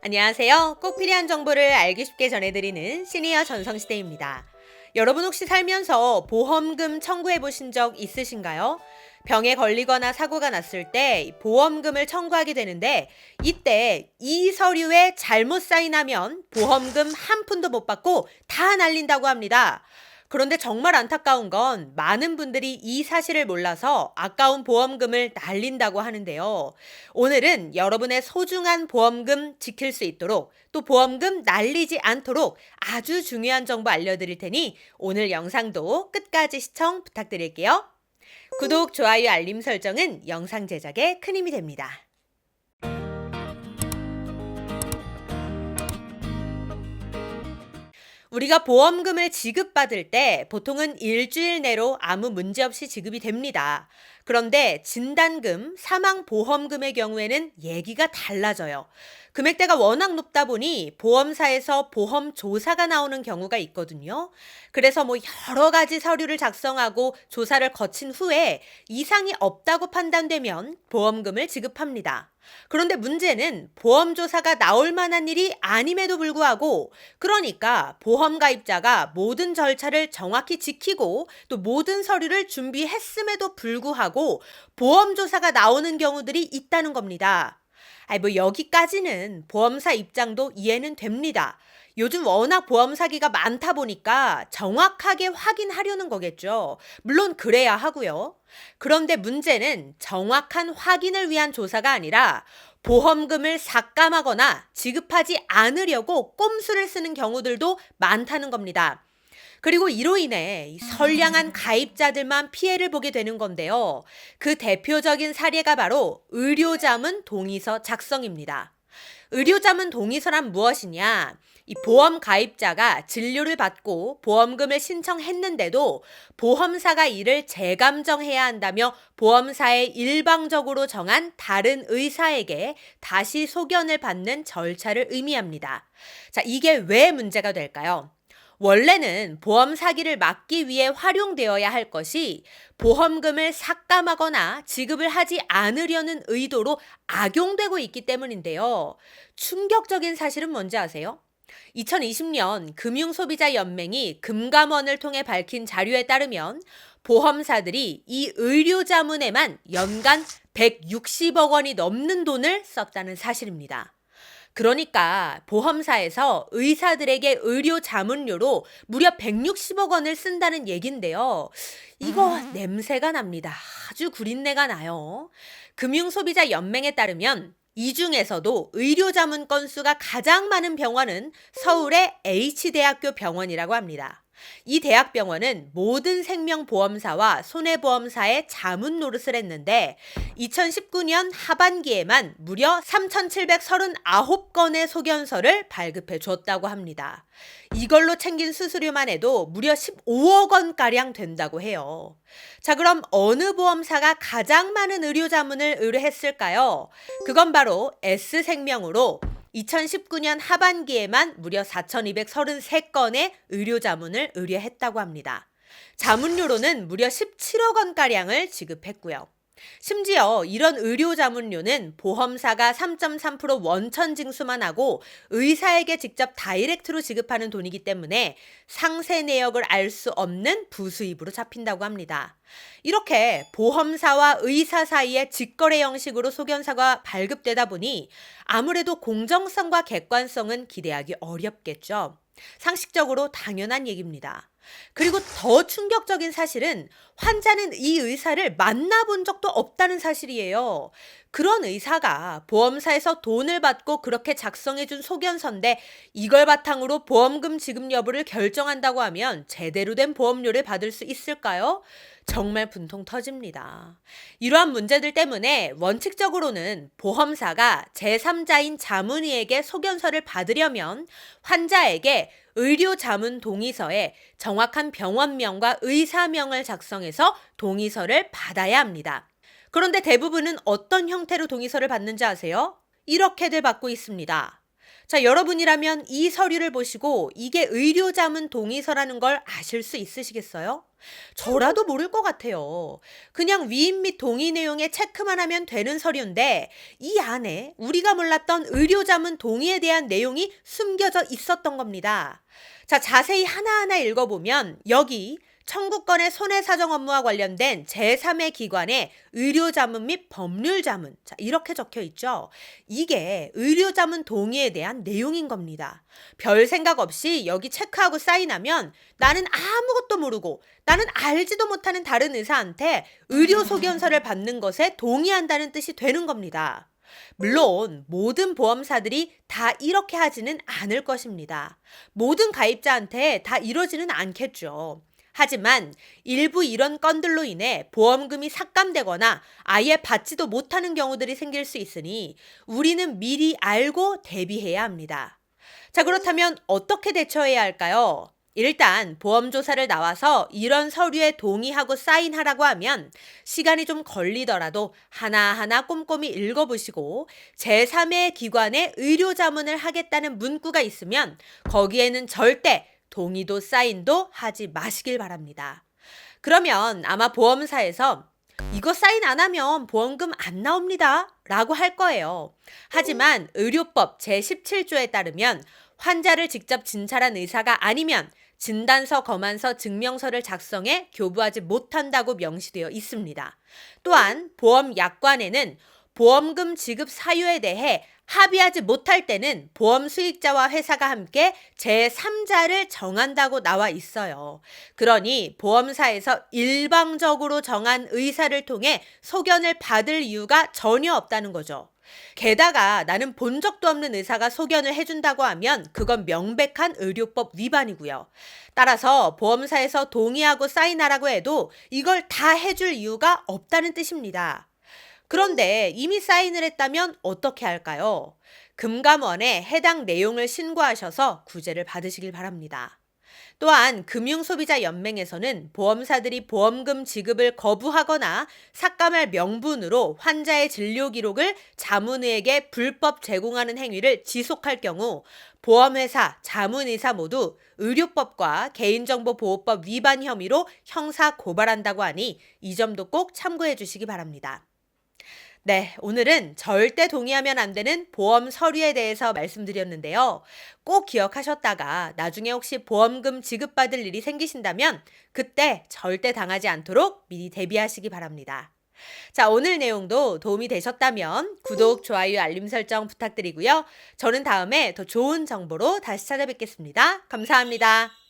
안녕하세요. 꼭 필요한 정보를 알기 쉽게 전해드리는 시니어 전성시대입니다. 여러분 혹시 살면서 보험금 청구해 보신 적 있으신가요? 병에 걸리거나 사고가 났을 때 보험금을 청구하게 되는데 이때 이 서류에 잘못 사인하면 보험금 한 푼도 못 받고 다 날린다고 합니다. 그런데 정말 안타까운 건 많은 분들이 이 사실을 몰라서 아까운 보험금을 날린다고 하는데요. 오늘은 여러분의 소중한 보험금 지킬 수 있도록 또 보험금 날리지 않도록 아주 중요한 정보 알려드릴 테니 오늘 영상도 끝까지 시청 부탁드릴게요. 구독, 좋아요, 알림 설정은 영상 제작에 큰 힘이 됩니다. 우리가 보험금을 지급받을 때 보통은 일주일 내로 아무 문제 없이 지급이 됩니다. 그런데 진단금, 사망보험금의 경우에는 얘기가 달라져요. 금액대가 워낙 높다 보니 보험사에서 보험 조사가 나오는 경우가 있거든요. 그래서 여러 가지 서류를 작성하고 조사를 거친 후에 이상이 없다고 판단되면 보험금을 지급합니다. 그런데 문제는 보험조사가 나올 만한 일이 아님에도 불구하고 그러니까 보험 가입자가 모든 절차를 정확히 지키고 또 모든 서류를 준비했음에도 불구하고 보험조사가 나오는 경우들이 있다는 겁니다. 여기까지는 보험사 입장도 이해는 됩니다. 요즘 워낙 보험 사기가 많다 보니까 정확하게 확인하려는 거겠죠. 물론 그래야 하고요. 그런데 문제는 정확한 확인을 위한 조사가 아니라 보험금을 삭감하거나 지급하지 않으려고 꼼수를 쓰는 경우들도 많다는 겁니다. 그리고 이로 인해 선량한 가입자들만 피해를 보게 되는 건데요. 그 대표적인 사례가 바로 의료자문 동의서 작성입니다. 의료자문 동의서란 무엇이냐? 이 보험 가입자가 진료를 받고 보험금을 신청했는데도 보험사가 이를 재감정해야 한다며 보험사에 일방적으로 정한 다른 의사에게 다시 소견을 받는 절차를 의미합니다. 자, 이게 왜 문제가 될까요? 원래는 보험 사기를 막기 위해 활용되어야 할 것이 보험금을 삭감하거나 지급을 하지 않으려는 의도로 악용되고 있기 때문인데요. 충격적인 사실은 뭔지 아세요? 2020년 금융소비자연맹이 금감원을 통해 밝힌 자료에 따르면 보험사들이 이 의료자문에만 연간 160억 원이 넘는 돈을 썼다는 사실입니다. 그러니까 보험사에서 의사들에게 의료 자문료로 무려 160억 원을 쓴다는 얘긴데요. 이거 냄새가 납니다. 아주 구린내가 나요. 금융소비자연맹에 따르면 이 중에서도 의료 자문 건수가 가장 많은 병원은 서울의 H대학교 병원이라고 합니다. 이 대학병원은 모든 생명보험사와 손해보험사의 자문 노릇을 했는데 2019년 하반기에만 무려 3,739건의 소견서를 발급해 줬다고 합니다. 이걸로 챙긴 수수료만 해도 무려 15억 원가량 된다고 해요. 자, 그럼 어느 보험사가 가장 많은 의료 자문을 의뢰했을까요? 그건 바로 S생명으로 2019년 하반기에만 무려 4,233건의 의료 자문을 의뢰했다고 합니다. 자문료로는 무려 17억 원가량을 지급했고요. 심지어 이런 의료 자문료는 보험사가 3.3% 원천 징수만 하고 의사에게 직접 다이렉트로 지급하는 돈이기 때문에 상세 내역을 알 수 없는 부수입으로 잡힌다고 합니다. 이렇게 보험사와 의사 사이에 직거래 형식으로 소견서가 발급되다 보니 아무래도 공정성과 객관성은 기대하기 어렵겠죠. 상식적으로 당연한 얘기입니다. 그리고 더 충격적인 사실은 환자는 이 의사를 만나본 적도 없다는 사실이에요. 그런 의사가 보험사에서 돈을 받고 그렇게 작성해준 소견서인데 이걸 바탕으로 보험금 지급 여부를 결정한다고 하면 제대로 된 보험료를 받을 수 있을까요? 정말 분통 터집니다. 이러한 문제들 때문에 원칙적으로는 보험사가 제3자인 자문의에게 소견서를 받으려면 환자에게 의료 자문 동의서에 정확한 병원명과 의사명을 작성해서 동의서를 받아야 합니다. 그런데 대부분은 어떤 형태로 동의서를 받는지 아세요? 이렇게들 받고 있습니다. 자, 여러분이라면 이 서류를 보시고 이게 의료자문 동의서라는 걸 아실 수 있으시겠어요? 저라도 모를 것 같아요. 그냥 위임 및 동의 내용에 체크만 하면 되는 서류인데 이 안에 우리가 몰랐던 의료자문 동의에 대한 내용이 숨겨져 있었던 겁니다. 자, 자세히 하나하나 읽어보면 여기 청구권의 손해사정 업무와 관련된 제3의 기관의 의료자문 및 법률자문, 자, 이렇게 적혀 있죠. 이게 의료자문 동의에 대한 내용인 겁니다. 별 생각 없이 여기 체크하고 사인하면 나는 아무것도 모르고 나는 알지도 못하는 다른 의사한테 의료 소견서를 받는 것에 동의한다는 뜻이 되는 겁니다. 물론 모든 보험사들이 다 이렇게 하지는 않을 것입니다. 모든 가입자한테 다 이러지는 않겠죠. 하지만 일부 이런 건들로 인해 보험금이 삭감되거나 아예 받지도 못하는 경우들이 생길 수 있으니 우리는 미리 알고 대비해야 합니다. 자, 그렇다면 어떻게 대처해야 할까요? 일단 보험조사를 나와서 이런 서류에 동의하고 사인하라고 하면 시간이 좀 걸리더라도 하나하나 꼼꼼히 읽어보시고 제3의 기관에 의료자문을 하겠다는 문구가 있으면 거기에는 절대 동의도 사인도 하지 마시길 바랍니다. 그러면 아마 보험사에서 이거 사인 안 하면 보험금 안 나옵니다 라고 할 거예요. 하지만 의료법 제17조에 따르면 환자를 직접 진찰한 의사가 아니면 진단서, 검안서, 증명서를 작성해 교부하지 못한다고 명시되어 있습니다. 또한 보험약관에는 보험금 지급 사유에 대해 합의하지 못할 때는 보험 수익자와 회사가 함께 제3자를 정한다고 나와 있어요. 그러니 보험사에서 일방적으로 정한 의사를 통해 소견을 받을 이유가 전혀 없다는 거죠. 게다가 나는 본 적도 없는 의사가 소견을 해준다고 하면 그건 명백한 의료법 위반이고요. 따라서 보험사에서 동의하고 사인하라고 해도 이걸 다 해줄 이유가 없다는 뜻입니다. 그런데 이미 사인을 했다면 어떻게 할까요? 금감원에 해당 내용을 신고하셔서 구제를 받으시길 바랍니다. 또한 금융소비자연맹에서는 보험사들이 보험금 지급을 거부하거나 삭감할 명분으로 환자의 진료 기록을 자문의에게 불법 제공하는 행위를 지속할 경우 보험회사, 자문의사 모두 의료법과 개인정보보호법 위반 혐의로 형사 고발한다고 하니 이 점도 꼭 참고해 주시기 바랍니다. 네, 오늘은 절대 동의하면 안 되는 보험 서류에 대해서 말씀드렸는데요. 꼭 기억하셨다가 나중에 혹시 보험금 지급받을 일이 생기신다면 그때 절대 당하지 않도록 미리 대비하시기 바랍니다. 자, 오늘 내용도 도움이 되셨다면 구독, 좋아요, 알림 설정 부탁드리고요. 저는 다음에 더 좋은 정보로 다시 찾아뵙겠습니다. 감사합니다.